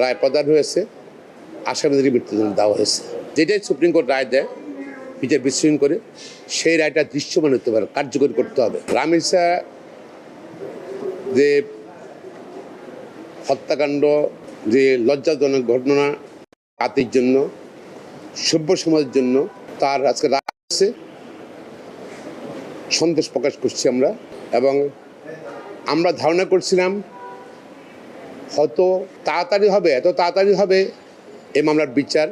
রায় প্রদান হয়েছে, আসামিদের মৃত্যুদণ্ড দেওয়া হয়েছে। যেটাই সুপ্রিম কোর্ট রায় দেয় বিচার বিশ্লেষণ করে সেই রায়টা দৃশ্যমান হতে পারে, কার্যকর করতে হবে। রামিসা যে হত্যাকাণ্ড, যে লজ্জাজনক ঘটনা, জাতির জন্য, সভ্য সমাজের জন্য তার আজকে রায় আছে, সন্তোষ প্রকাশ করছি আমরা। এবং আমরা ধারণা করছিলাম হয়তো তাড়াতাড়ি হবে, এত তাড়াতাড়ি হবে এই মামলার বিচার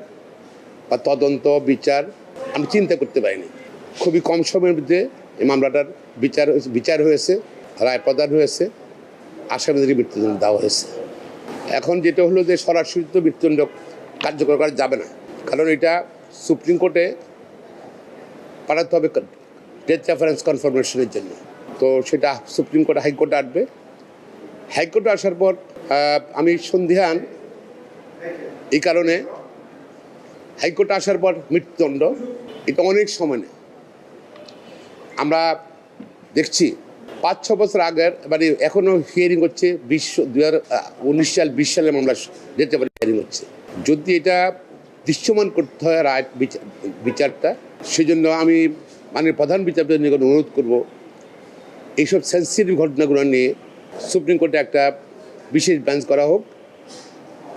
বা তদন্ত বিচার আমি চিন্তা করতে পারিনি। খুবই কম সময়ের মধ্যে এই মামলাটার বিচার হয়েছে, রায় প্রদান হয়েছে, আসামিদের মৃত্যুদণ্ড দেওয়া হয়েছে। এখন যেটা হলো যে সরাসরি তো মৃত্যুদণ্ড কার্যকর করা যাবে না, কারণ এটা সুপ্রিম কোর্টে পাঠাতে হবে ডেথ রেফারেন্স কনফার্মেশনের জন্য। তো সেটা সুপ্রিম কোর্ট হাইকোর্টে আসবে। হাইকোর্টে আসার পর আমি সন্ধিহান, এই কারণে হাইকোর্টে আসার পর মৃত্যুদণ্ড এটা অনেক সময় নেই। আমরা দেখছি 5-6 বছর আগের, মানে এখনও হিয়ারিং হচ্ছে 2019 সাল 20 সালে মামলা ডেথ রেফারেন্স হিয়ারিং হচ্ছে। যদি এটা দৃশ্যমান করতে হয় রায় বিচারটা, সেজন্য আমি মানে প্রধান বিচারপতির নিকট অনুরোধ করব এইসব সেন্সিটিভ ঘটনাগুলো নিয়ে সুপ্রিম কোর্টে একটা বিশেষ বেঞ্চ করা হোক।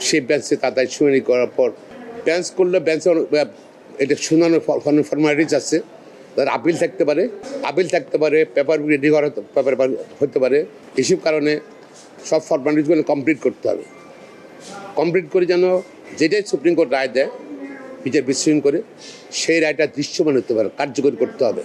সেই বেঞ্চে তাড়াতাড়ি শুনানি করার পর বেঞ্চ করলে বেঞ্চে এটা শোনানোর ফর্মালিটিস আছে, তার আপিল থাকতে পারে, পেপার রেডি করা পেপার হতে পারে। এসব কারণে সব ফর্মালিটিসগুলো কমপ্লিট করতে হবে। কমপ্লিট করে যেন যেটাই সুপ্রিম কোর্ট রায় দেয় বিচার বিশ্লেষণ করে সেই রায়টা দৃশ্যমান হতে পারে, কার্যকর করতে হবে।